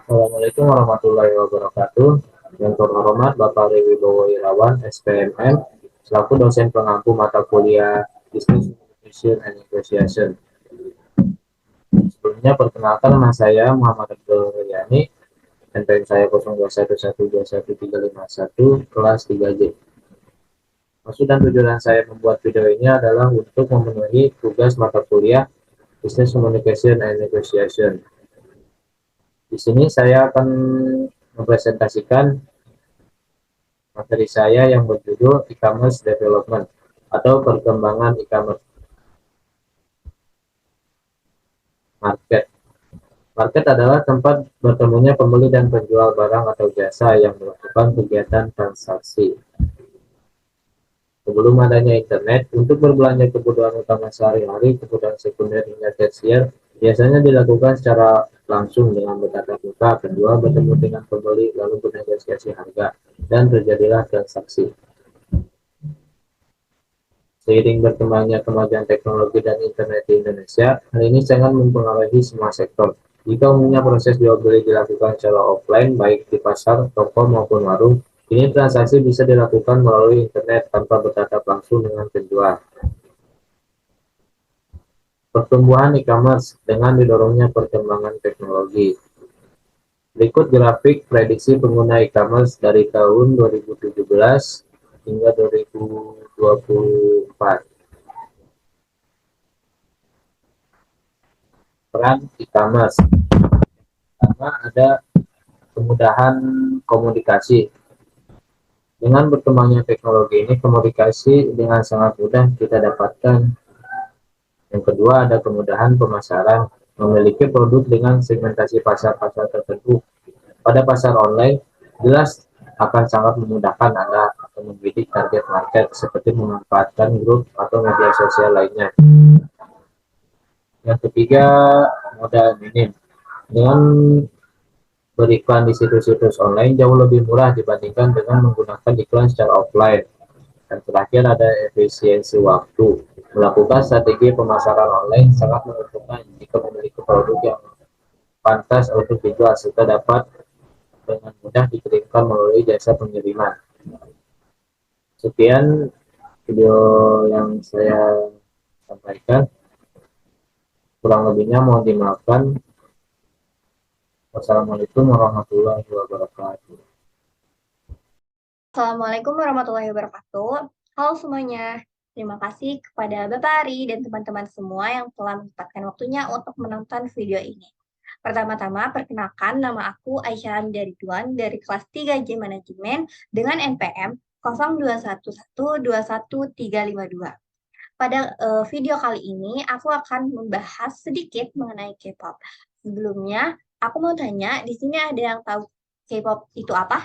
Assalamualaikum warahmatullahi wabarakatuh. Yang terhormat Bapak Wibowo Irawan, SPMM, selaku dosen pengampu mata kuliah Business Communication and Negotiation. Sebelumnya perkenalkan nama saya Muhammad Abdul Yani, NPM saya 0211213551, kelas 3J. Maksud dan tujuan saya membuat video ini adalah untuk memenuhi tugas mata kuliah Business Communication and Negotiation. Di sini saya akan mempresentasikan materi saya yang berjudul e-commerce development atau perkembangan e-commerce market. Market adalah tempat bertemunya pembeli dan penjual barang atau jasa yang melakukan kegiatan transaksi. Sebelum adanya internet, untuk berbelanja kebutuhan utama sehari-hari, kebutuhan sekunder hingga tersier, biasanya dilakukan secara langsung dengan bertatap muka, penjual bertemu dengan pembeli, lalu bernegosiasi harga, dan terjadilah transaksi. Seiring berkembangnya kemajuan teknologi dan internet di Indonesia, hal ini sangat mempengaruhi semua sektor. Jika umumnya proses jual beli dilakukan secara offline, baik di pasar, toko, maupun warung, kini transaksi bisa dilakukan melalui internet tanpa bertatap langsung dengan penjual. Pertumbuhan e-commerce dengan didorongnya perkembangan teknologi. Berikut grafik prediksi pengguna e-commerce dari tahun 2017 hingga 2024. Peran e-commerce. Pertama, ada kemudahan komunikasi. Dengan berkembangnya teknologi ini, komunikasi dengan sangat mudah kita dapatkan. Yang kedua, ada kemudahan pemasaran. Memiliki produk dengan segmentasi pasar-pasar tertentu. Pada pasar online, jelas akan sangat memudahkan Anda atau membidik target market seperti memanfaatkan grup atau media sosial lainnya. Yang ketiga, modal minim. Dengan beriklan di situs-situs online jauh lebih murah dibandingkan dengan menggunakan iklan secara offline. Dan terakhir ada efisiensi waktu. Melakukan strategi pemasaran online sangat menguntungkan jika memiliki produk yang pantas untuk dijual serta dapat dengan mudah dikirimkan melalui jasa pengiriman. Sekian video yang saya sampaikan. Kurang lebihnya mohon dimaafkan. Wassalamualaikum warahmatullahi wabarakatuh. Assalamualaikum warahmatullahi wabarakatuh. Halo semuanya, terima kasih kepada Bapak Ari dan teman-teman semua yang telah menyempatkan waktunya untuk menonton video ini. Pertama-tama, perkenalkan nama aku Aisyah Hamidah Ridwan dari kelas 3J Manajemen dengan NPM 0211211352. Pada video kali ini, aku akan membahas sedikit mengenai K-pop. Sebelumnya, aku mau tanya, di sini ada yang tahu K-pop itu apa?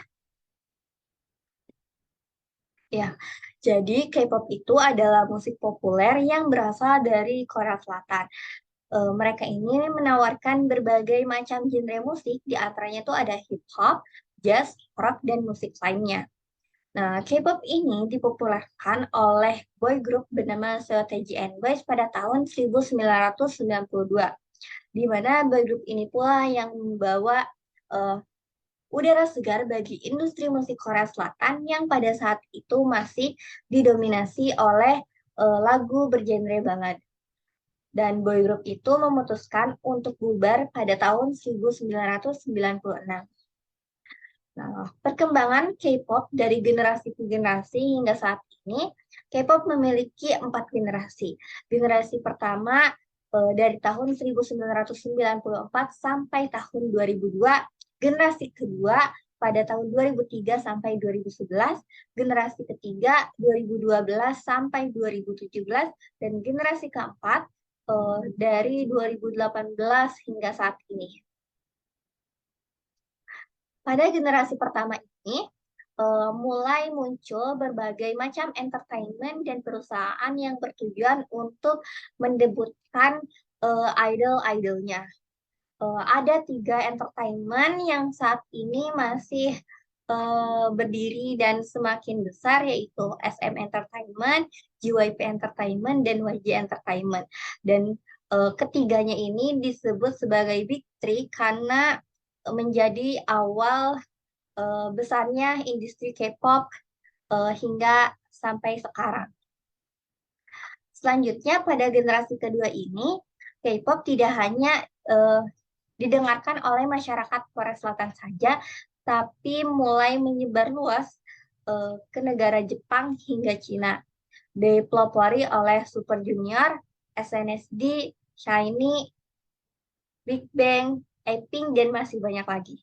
Ya, jadi K-pop itu adalah musik populer yang berasal dari Korea Selatan. Mereka ini menawarkan berbagai macam genre musik, di antaranya itu ada hip hop, jazz, rock, dan musik lainnya. Nah, K-pop ini dipopulerkan oleh boy group bernama SeoTaeji Boys pada tahun 1992, di mana boy group ini pula yang membawa udara segar bagi industri musik Korea Selatan yang pada saat itu masih didominasi oleh lagu bergenre ballad. Dan boy group itu memutuskan untuk bubar pada tahun 1996. Nah, perkembangan K-pop dari generasi ke generasi hingga saat ini, K-pop memiliki 4 generasi. Generasi pertama dari tahun 1994 sampai tahun 2002, generasi kedua pada tahun 2003 sampai 2011, generasi ketiga 2012 sampai 2017, dan generasi keempat dari 2018 hingga saat ini. Pada generasi pertama ini, mulai muncul berbagai macam entertainment dan perusahaan yang bertujuan untuk mendebutkan idol-idolnya. Ada 3 entertainment yang saat ini masih berdiri dan semakin besar, yaitu SM Entertainment, JYP Entertainment, dan YG Entertainment. Dan ketiganya ini disebut sebagai Big Three karena menjadi awal besarnya industri K-pop hingga sampai sekarang. Selanjutnya, pada generasi kedua ini, K-pop tidak hanya didengarkan oleh masyarakat Korea Selatan saja, tapi mulai menyebar luas ke negara Jepang hingga Cina. Dipelopori oleh Super Junior, SNSD, SHINee, Big Bang, A-Pink, dan masih banyak lagi.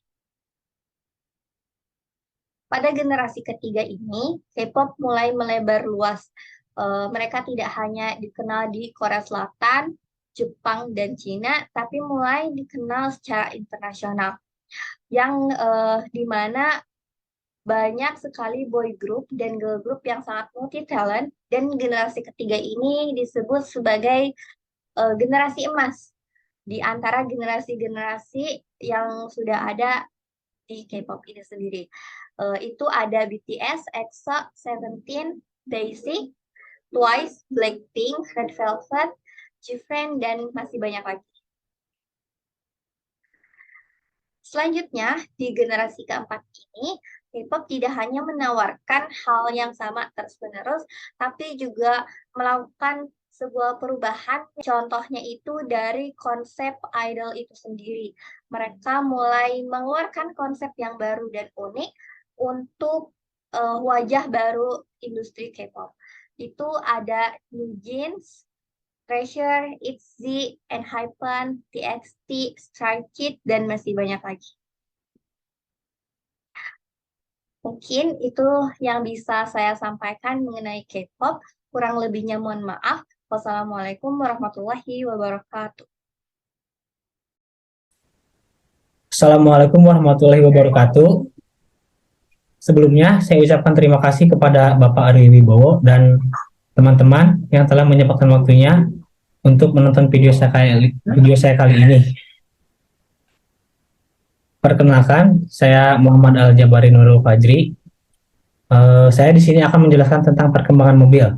Pada generasi ketiga ini, K-pop mulai melebar luas. Mereka tidak hanya dikenal di Korea Selatan, Jepang, dan Cina, tapi mulai dikenal secara internasional. Yang dimana banyak sekali boy group dan girl group yang sangat multi talent, dan generasi ketiga ini disebut sebagai generasi emas di antara generasi-generasi yang sudah ada di K-pop ini sendiri. Itu ada BTS, EXO, Seventeen, Daisy, Twice, Blackpink, Red Velvet, GFriend, dan masih banyak lagi. Selanjutnya, di generasi keempat ini, K-pop tidak hanya menawarkan hal yang sama terus-menerus, tapi juga melakukan sebuah perubahan. Contohnya itu dari konsep idol itu sendiri. Mereka mulai mengeluarkan konsep yang baru dan unik untuk wajah baru industri K-pop. Itu ada New Jeans, Treasure, ITZY, ENHYPEN, TXT, Stray Kids, dan masih banyak lagi. Mungkin itu yang bisa saya sampaikan mengenai K-pop. Kurang lebihnya mohon maaf. Wassalamualaikum warahmatullahi wabarakatuh. Assalamualaikum warahmatullahi wabarakatuh. Sebelumnya, saya ucapkan terima kasih kepada Bapak Ari Wibowo dan teman-teman yang telah menyempatkan waktunya untuk menonton video saya kali ini. Perkenalkan, saya Muhammad Al-Jabari Nurul Fajri. Saya di sini akan menjelaskan tentang perkembangan mobil.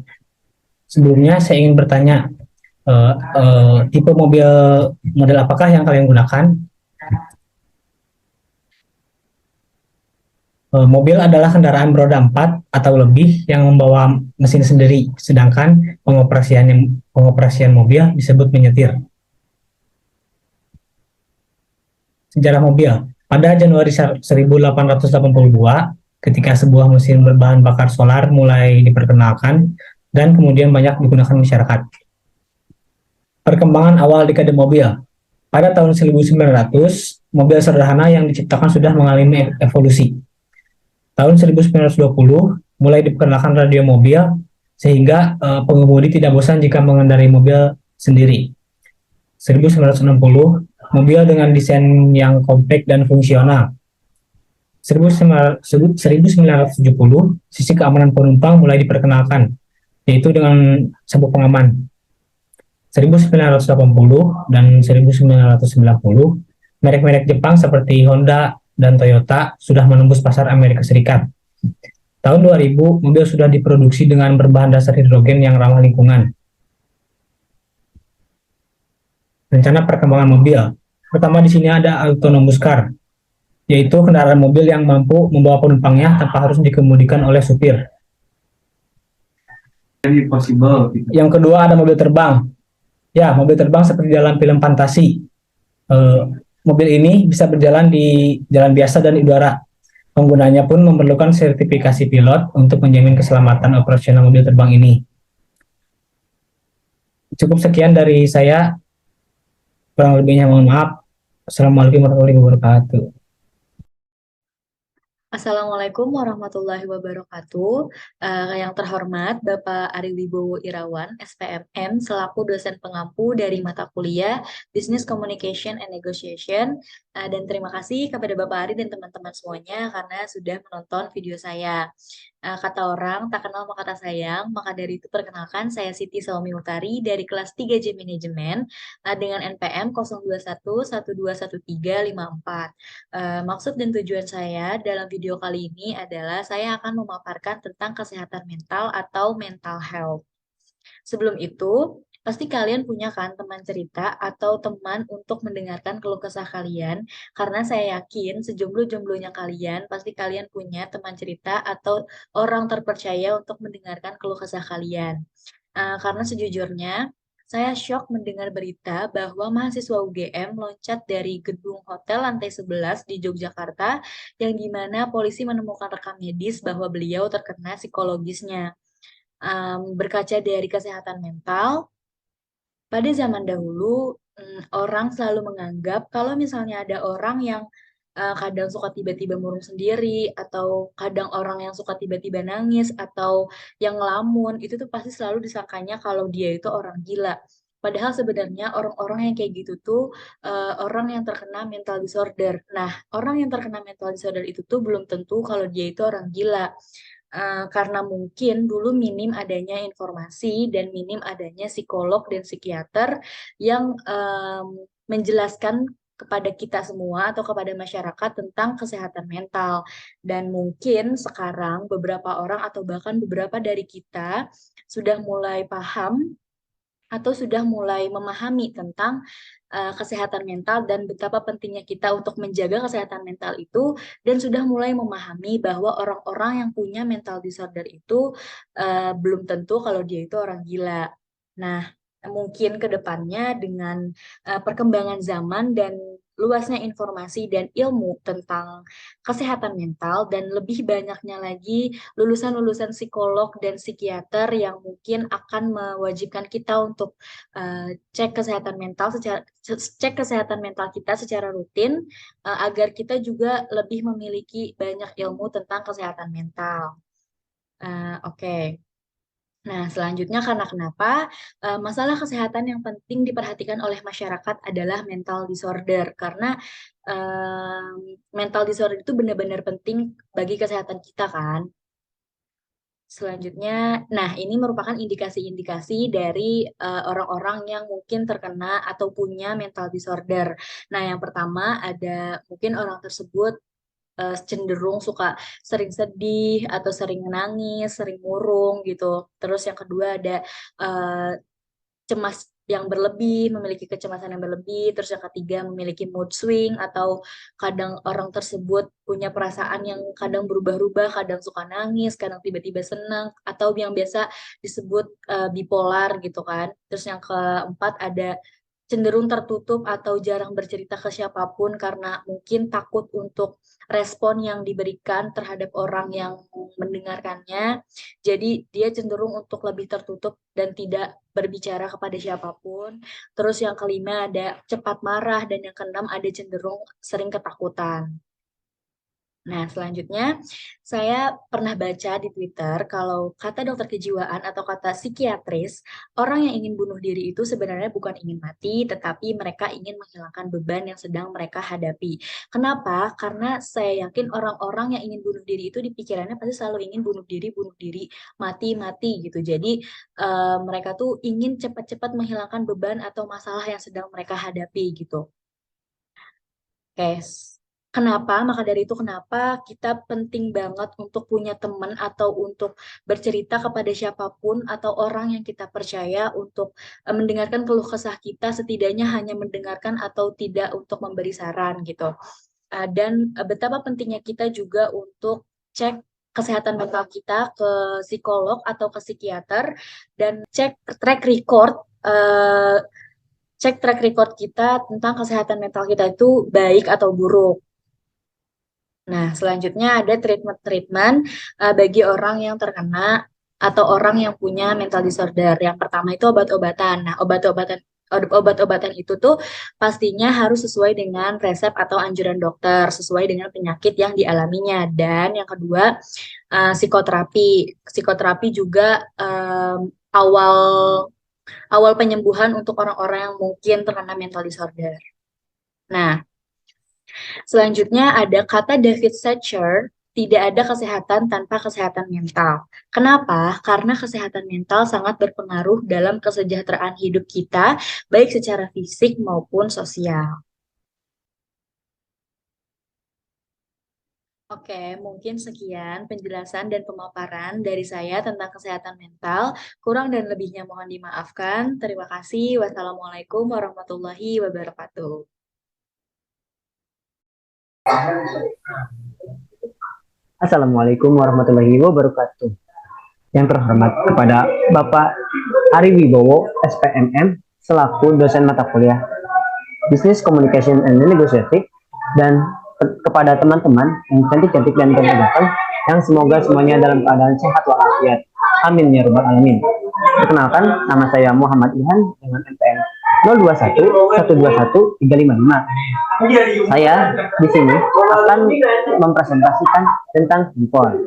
Sebelumnya, saya ingin bertanya, tipe mobil model apakah yang kalian gunakan? Mobil adalah kendaraan beroda 4 atau lebih yang membawa mesin sendiri, sedangkan pengoperasian mobil disebut menyetir. Sejarah mobil. Pada Januari 1882, ketika sebuah mesin berbahan bakar solar mulai diperkenalkan dan kemudian banyak digunakan masyarakat. Perkembangan awal dekade mobil. Pada tahun 1900, mobil sederhana yang diciptakan sudah mengalami evolusi. Tahun 1920 mulai diperkenalkan radio mobil sehingga pengemudi tidak bosan jika mengendarai mobil sendiri. 1960 mobil dengan desain yang kompak dan fungsional. 1970 sisi keamanan penumpang mulai diperkenalkan, yaitu dengan sabuk pengaman. 1980 dan 1990 merek-merek Jepang seperti Honda dan Toyota sudah menembus pasar Amerika Serikat. Tahun 2000, mobil sudah diproduksi dengan berbahan dasar hidrogen yang ramah lingkungan. Rencana perkembangan mobil. Pertama di sini ada autonomous car, yaitu kendaraan mobil yang mampu membawa penumpangnya tanpa harus dikemudikan oleh supir. Yang kedua ada mobil terbang. Ya, mobil terbang seperti dalam film fantasi. Mobil ini bisa berjalan di jalan biasa dan di udara. Penggunanya pun memerlukan sertifikasi pilot untuk menjamin keselamatan operasional mobil terbang ini. Cukup sekian dari saya. Kurang lebihnya mohon maaf. Assalamualaikum warahmatullahi wabarakatuh. Assalamualaikum warahmatullahi wabarakatuh. Yang terhormat Bapak Ari Wibowo Irawan, SPMM, selaku dosen pengampu dari mata kuliah Business Communication and Negotiation. Dan terima kasih kepada Bapak Ari dan teman-teman semuanya karena sudah menonton video saya. Kata orang, tak kenal maka tak sayang, maka dari itu perkenalkan saya Siti Saumi Utari dari kelas 3J Manajemen dengan NPM 021121354. Maksud dan tujuan saya dalam video kali ini adalah saya akan memaparkan tentang kesehatan mental atau mental health. Sebelum itu, Pasti kalian punya kan teman cerita atau teman untuk mendengarkan keluh kesah kalian, karena saya yakin sejomblo-jomblonya kalian, pasti kalian punya teman cerita atau orang terpercaya untuk mendengarkan keluh kesah kalian. Karena sejujurnya, saya shock mendengar berita bahwa mahasiswa UGM loncat dari gedung hotel lantai 11 di Yogyakarta, yang dimana polisi menemukan rekam medis bahwa beliau terkena psikologisnya. Berkaca dari kesehatan mental, pada zaman dahulu, orang selalu menganggap kalau misalnya ada orang yang kadang suka tiba-tiba murung sendiri, atau kadang orang yang suka tiba-tiba nangis, atau yang ngelamun, itu tuh pasti selalu disangkanya kalau dia itu orang gila. Padahal sebenarnya orang-orang yang kayak gitu tuh orang yang terkena mental disorder. Nah, orang yang terkena mental disorder itu tuh belum tentu kalau dia itu orang gila. Karena mungkin dulu minim adanya informasi dan minim adanya psikolog dan psikiater yang menjelaskan kepada kita semua atau kepada masyarakat tentang kesehatan mental. Dan mungkin sekarang beberapa orang atau bahkan beberapa dari kita sudah mulai paham atau sudah mulai memahami tentang kesehatan mental dan betapa pentingnya kita untuk menjaga kesehatan mental itu, dan sudah mulai memahami bahwa orang-orang yang punya mental disorder itu belum tentu kalau dia itu orang gila. Nah, mungkin ke depannya dengan perkembangan zaman dan luasnya informasi dan ilmu tentang kesehatan mental, dan lebih banyaknya lagi lulusan-lulusan psikolog dan psikiater yang mungkin akan mewajibkan kita untuk cek kesehatan mental kita secara rutin, agar kita juga lebih memiliki banyak ilmu tentang kesehatan mental. Oke. Nah, selanjutnya karena kenapa masalah kesehatan yang penting diperhatikan oleh masyarakat adalah mental disorder, karena mental disorder itu benar-benar penting bagi kesehatan kita kan. Selanjutnya, nah ini merupakan indikasi-indikasi dari orang-orang yang mungkin terkena atau punya mental disorder. Nah, yang pertama ada mungkin orang tersebut cenderung suka sering sedih atau sering menangis, sering murung gitu. Terus yang kedua ada eh, cemas yang berlebih, memiliki kecemasan yang berlebih. Terus yang ketiga memiliki mood swing, atau kadang orang tersebut punya perasaan yang kadang berubah-ubah, kadang suka nangis, kadang tiba-tiba senang, atau yang biasa disebut bipolar gitu kan. Terus yang keempat ada cenderung tertutup atau jarang bercerita ke siapapun karena mungkin takut untuk respon yang diberikan terhadap orang yang mendengarkannya. Jadi dia cenderung untuk lebih tertutup dan tidak berbicara kepada siapapun. Terus yang kelima ada cepat marah, dan yang keenam ada cenderung sering ketakutan. Nah, selanjutnya saya pernah baca di Twitter kalau kata dokter kejiwaan atau kata psikiatris, orang yang ingin bunuh diri itu sebenarnya bukan ingin mati, tetapi mereka ingin menghilangkan beban yang sedang mereka hadapi. Kenapa? Karena saya yakin orang-orang yang ingin bunuh diri itu di pikirannya pasti selalu ingin bunuh diri, mati, mati gitu. Jadi mereka tuh ingin cepat-cepat menghilangkan beban atau masalah yang sedang mereka hadapi gitu. Oke, kenapa? Maka dari itu kenapa kita penting banget untuk punya teman atau untuk bercerita kepada siapapun atau orang yang kita percaya untuk mendengarkan keluh kesah kita, setidaknya hanya mendengarkan atau tidak untuk memberi saran gitu. Dan betapa pentingnya kita juga untuk cek kesehatan mental kita ke psikolog atau ke psikiater, dan cek track record kita tentang kesehatan mental kita itu baik atau buruk. Nah, selanjutnya ada treatment-treatment bagi orang yang terkena atau orang yang punya mental disorder. Yang pertama itu obat-obatan. Nah, obat-obatan itu tuh pastinya harus sesuai dengan resep atau anjuran dokter, sesuai dengan penyakit yang dialaminya. Dan yang kedua, psikoterapi. Psikoterapi juga awal penyembuhan untuk orang-orang yang mungkin terkena mental disorder. Nah, selanjutnya ada kata David Satcher, tidak ada kesehatan tanpa kesehatan mental. Kenapa? Karena kesehatan mental sangat berpengaruh dalam kesejahteraan hidup kita, baik secara fisik maupun sosial. Oke, mungkin sekian penjelasan dan pemaparan dari saya tentang kesehatan mental. Kurang dan lebihnya mohon dimaafkan. Terima kasih. Wassalamualaikum warahmatullahi wabarakatuh. Assalamualaikum warahmatullahi wabarakatuh. Yang terhormat kepada Bapak Ari Wibowo, SPMM, selaku dosen mata kuliah Business Communication and Negotiation, dan kepada teman-teman yang cantik-cantik dan ganteng-ganteng, yang semoga semuanya dalam keadaan sehat walafiat. Amin ya rabbal alamin. Perkenalkan, nama saya Muhammad Ilhan dengan NPM 021121 355. Saya di sini akan mempresentasikan tentang handphone.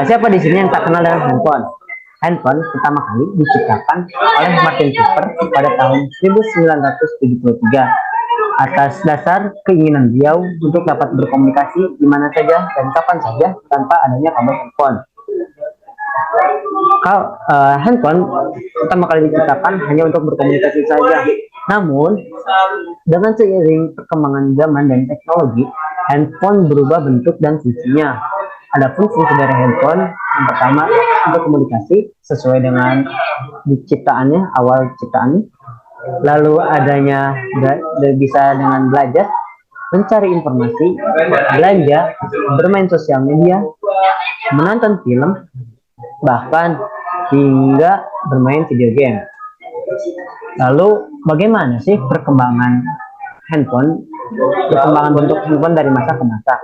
Siapa di sini yang tak kenal dengan handphone? Handphone pertama kali diciptakan oleh Martin Cooper pada tahun 1973 atas dasar keinginan beliau untuk dapat berkomunikasi di mana saja dan kapan saja tanpa adanya kabel handphone. Handphone pertama kali diciptakan hanya untuk berkomunikasi saja. Namun, dengan seiring perkembangan zaman dan teknologi, handphone berubah bentuk dan fungsinya. Adapun fungsi dari handphone yang pertama untuk komunikasi sesuai dengan diciptaannya, awal ciptaannya. Lalu adanya bisa dengan belajar, mencari informasi, belanja, bermain sosial media, menonton film, bahkan hingga bermain video game. Lalu bagaimana sih perkembangan bentuk handphone dari masa ke masa?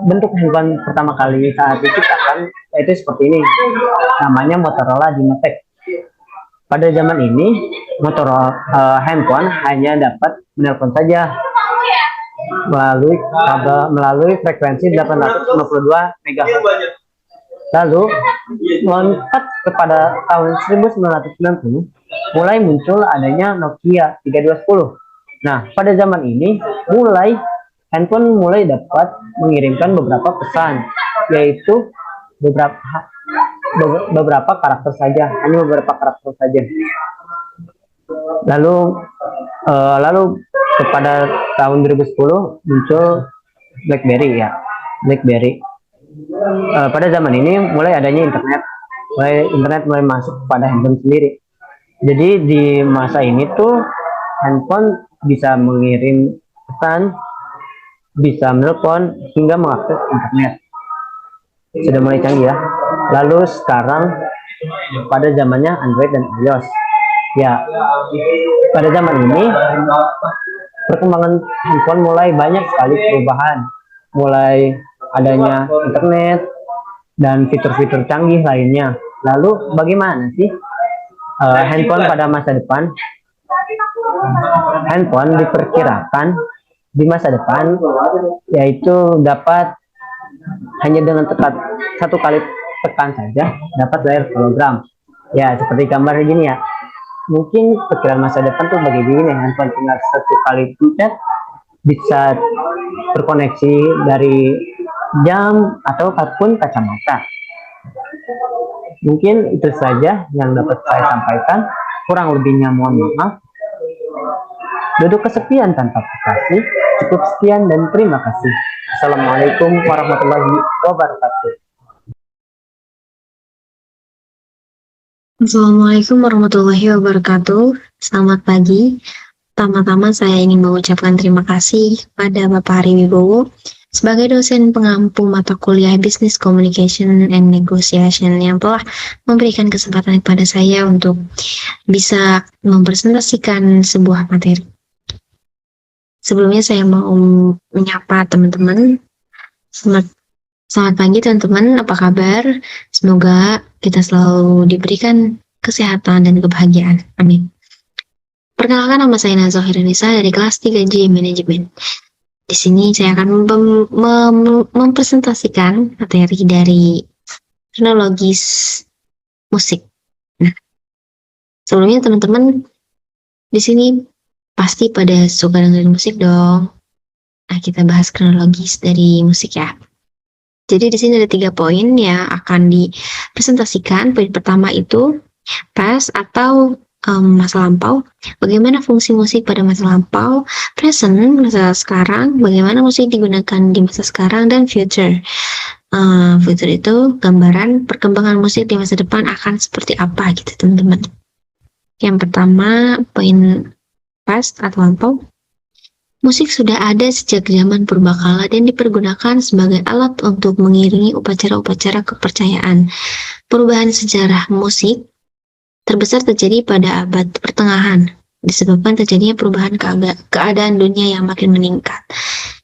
Bentuk handphone pertama kali saat diciptakan yaitu seperti ini, namanya Motorola Dynatec. Pada zaman ini handphone hanya dapat menelpon saja melalui frekuensi 852 MHz. Lalu loncat kepada tahun 1990 mulai muncul adanya Nokia 3210. Nah, pada zaman ini handphone mulai dapat mengirimkan beberapa pesan, yaitu beberapa karakter saja, hanya beberapa karakter saja. Lalu kepada tahun 2010 muncul BlackBerry. Pada zaman ini mulai adanya internet mulai masuk pada handphone sendiri. Jadi di masa ini tuh handphone bisa mengirim pesan, bisa menelpon, hingga mengakses internet. Sudah mulai canggih ya. Lalu sekarang pada zamannya Android dan iOS. Ya, pada zaman ini perkembangan handphone mulai banyak sekali perubahan, mulai adanya internet dan fitur-fitur canggih lainnya. Lalu bagaimana sih handphone pada masa depan? Handphone diperkirakan di masa depan yaitu dapat hanya dengan satu kali tekan saja dapat layar hologram. Ya, seperti gambar gini ya. Mungkin perkiraan masa depan tuh begini, handphone tinggal satu kali pencet bisa terkoneksi dari jam atau apapun kacamata. Mungkin itu saja yang dapat saya sampaikan. Kurang lebihnya mohon maaf. Duduk kesepian tanpa kasih. Cukup sekian dan terima kasih. Assalamualaikum warahmatullahi wabarakatuh. Assalamualaikum warahmatullahi wabarakatuh. Selamat pagi. Pertama-tama saya ingin mengucapkan terima kasih kepada Bapak Ari Wibowo sebagai dosen pengampu mata kuliah Business Communication and Negotiation yang telah memberikan kesempatan kepada saya untuk bisa mempresentasikan sebuah materi. Sebelumnya saya mau menyapa teman-teman. Selamat pagi teman-teman, apa kabar? Semoga kita selalu diberikan kesehatan dan kebahagiaan. Amin. Perkenalkan, nama saya Nazwa Hiranisa dari kelas 3J Manajemen. Di sini saya akan mempresentasikan materi dari kronologis musik. Nah, sebelumnya teman-teman di sini pasti pada suka dengerin musik dong. Nah, kita bahas kronologis dari musik ya. Jadi di sini ada 3 poin yang akan dipresentasikan. Poin pertama itu tes atau masa lampau, bagaimana fungsi musik pada masa lampau, present, masa sekarang, bagaimana musik digunakan di masa sekarang, dan future. Future itu gambaran perkembangan musik di masa depan akan seperti apa gitu teman-teman. Yang pertama, poin past atau lampau. Musik sudah ada sejak zaman purbakala dan dipergunakan sebagai alat untuk mengiringi upacara-upacara kepercayaan. Perubahan sejarah musik terbesar terjadi pada abad pertengahan, disebabkan terjadinya perubahan keadaan dunia yang makin meningkat.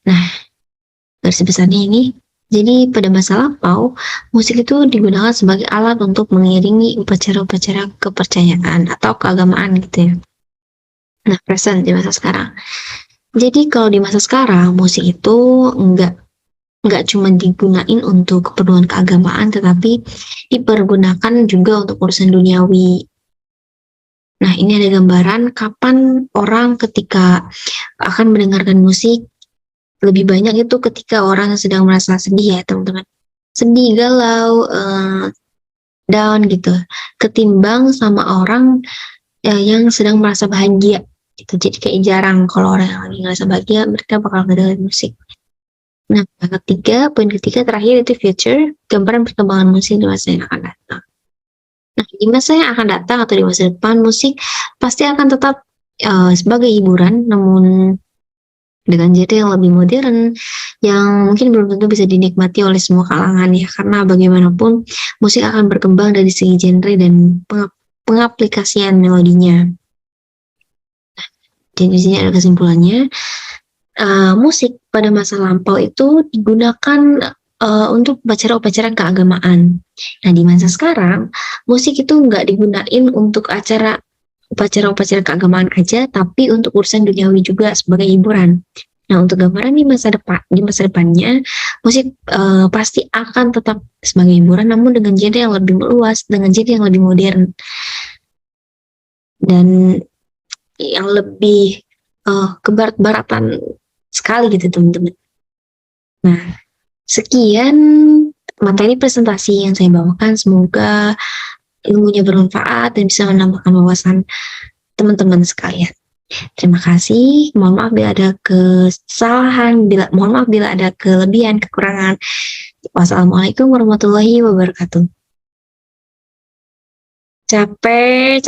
Nah, garis besarnya ini, jadi pada masa lampau, musik itu digunakan sebagai alat untuk mengiringi upacara-upacara kepercayaan atau keagamaan gitu ya. Nah, present di masa sekarang. Jadi kalau di masa sekarang, musik itu nggak cuma digunain untuk keperluan keagamaan, tetapi dipergunakan juga untuk urusan duniawi. Nah, ini ada gambaran kapan orang ketika akan mendengarkan musik, lebih banyak itu ketika orang sedang merasa sedih ya teman-teman. Sedih, galau, down gitu. Ketimbang sama orang yang sedang merasa bahagia. Gitu. Jadi kayak jarang kalau orang yang lagi ngerasa bahagia, mereka bakal ngedengerin musik. Nah, poin ketiga terakhir itu future, gambaran perkembangan musik di masa yang akan datang. Nah, di masa yang akan datang atau di masa depan, musik pasti akan tetap sebagai hiburan, namun dengan genre yang lebih modern, yang mungkin belum tentu bisa dinikmati oleh semua kalangan ya, karena bagaimanapun musik akan berkembang dari segi genre dan pengaplikasian melodinya. Jadi di sini ada kesimpulannya, musik pada masa lampau itu digunakan untuk upacara-upacara keagamaan. Nah, di masa sekarang, musik itu nggak digunain untuk upacara-upacara keagamaan aja, tapi untuk urusan duniawi juga sebagai hiburan. Nah, untuk gambaran di masa depannya, musik pasti akan tetap sebagai hiburan, namun dengan genre yang lebih luas, dengan genre yang lebih modern, dan yang lebih kebarat-baratan sekali gitu teman-teman. Nah, sekian materi presentasi yang saya bawakan, semoga ilmunya bermanfaat dan bisa menambahkan wawasan teman-teman sekalian. Terima kasih, mohon maaf bila ada kesalahan, mohon maaf bila ada kelebihan, kekurangan. Wassalamualaikum warahmatullahi wabarakatuh. Capek.